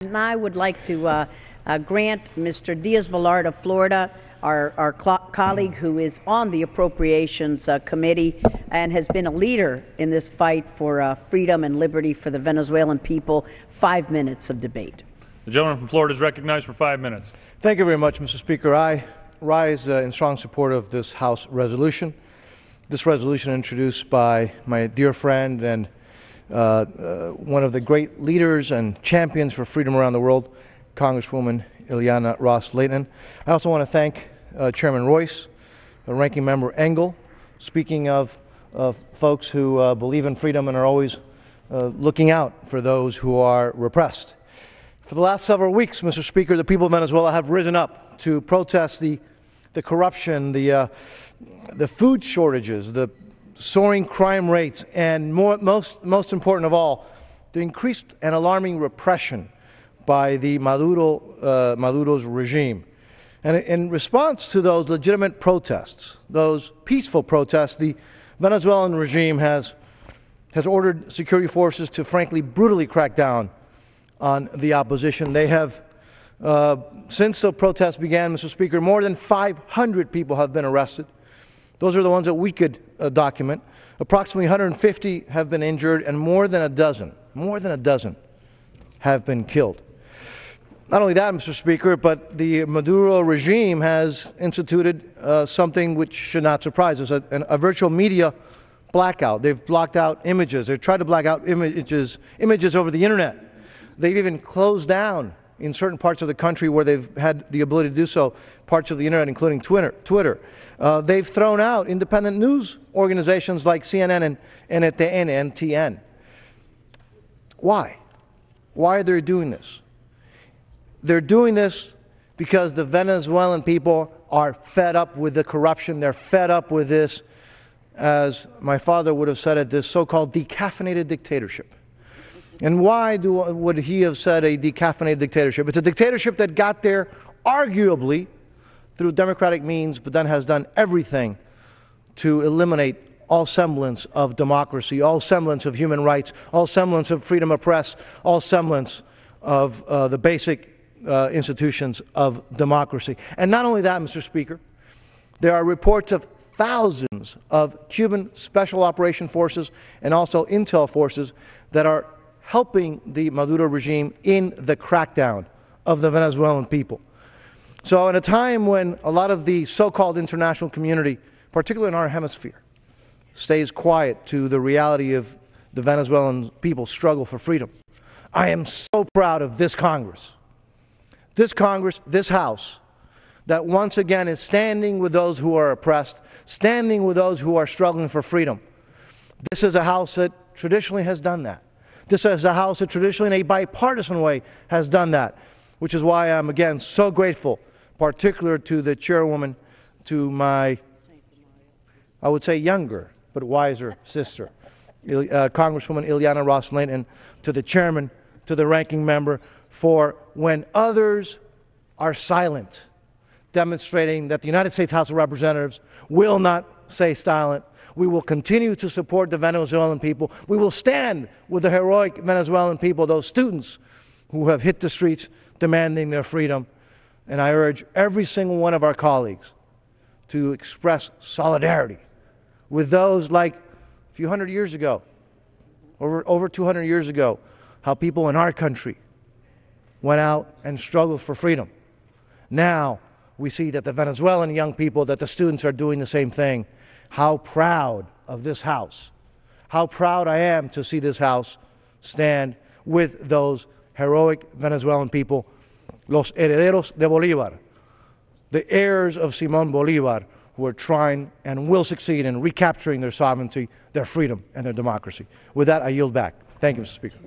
And I would like to grant Mr. Diaz-Balart of Florida, our colleague who is on the Appropriations Committee and has been a leader in this fight for freedom and liberty for the Venezuelan people, 5 minutes of debate. The gentleman from Florida is recognized for 5 minutes. Thank you very much, Mr. Speaker. I rise in strong support of this House resolution. This resolution introduced by my dear friend and one of the great leaders and champions for freedom around the world, Congresswoman Ileana Ros-Lehtinen. I also want to thank Chairman Royce, Ranking Member Engel. Speaking of folks who believe in freedom and are always looking out for those who are repressed. For the last several weeks, Mr. Speaker, the people of Venezuela have risen up to protest the corruption, the food shortages, the soaring crime rates, and most important of all, the increased and alarming repression by the Maduro's regime. And in response to those legitimate protests, those peaceful protests, the Venezuelan regime has ordered security forces to frankly brutally crack down on the opposition. They have, since the protests began, Mr. Speaker, more than 500 people have been arrested. Those are the ones that we could document. Approximately 150 have been injured, and more than a dozen have been killed. Not only that, Mr. Speaker, but the Maduro regime has instituted something which should not surprise us, a virtual media blackout. They've blocked out images. They've tried to black out images over the internet. They've even closed down in certain parts of the country where they've had the ability to do so, parts of the internet, including Twitter. They've thrown out independent news organizations like CNN and NTN. Why? Why are they doing this? They're doing this because the Venezuelan people are fed up with the corruption. They're fed up with this, as my father would have said it, this so-called decaffeinated dictatorship. And why would he have said a decaffeinated dictatorship? It's a dictatorship that got there arguably through democratic means, but then has done everything to eliminate all semblance of democracy, all semblance of human rights, all semblance of freedom of press, all semblance of the basic institutions of democracy. And not only that, Mr. Speaker, there are reports of thousands of Cuban special operation forces and also intel forces that are helping the Maduro regime in the crackdown of the Venezuelan people. So in a time when a lot of the so-called international community, particularly in our hemisphere, stays quiet to the reality of the Venezuelan people's struggle for freedom, I am so proud of this Congress, this House, that once again is standing with those who are oppressed, standing with those who are struggling for freedom. This is a House that traditionally has done that. This is a House that traditionally in a bipartisan way has done that, which is why I'm again so grateful, particular to the chairwoman, to my, I would say younger but wiser sister, Congresswoman Ileana Ros-Lehtinen, to the chairman, to the ranking member, for when others are silent, demonstrating that the United States House of Representatives will not stay silent. We will continue to support the Venezuelan people. We will stand with the heroic Venezuelan people, those students who have hit the streets demanding their freedom. And I urge every single one of our colleagues to express solidarity with those like a few hundred years ago, over 200 years ago, how people in our country went out and struggled for freedom. Now we see that the Venezuelan young people, that the students are doing the same thing. How proud of this House, how proud I am to see this House stand with those heroic Venezuelan people, los herederos de Bolívar, the heirs of Simón Bolívar, who are trying and will succeed in recapturing their sovereignty, their freedom, and their democracy. With that, I yield back. Thank you, Mr. Speaker.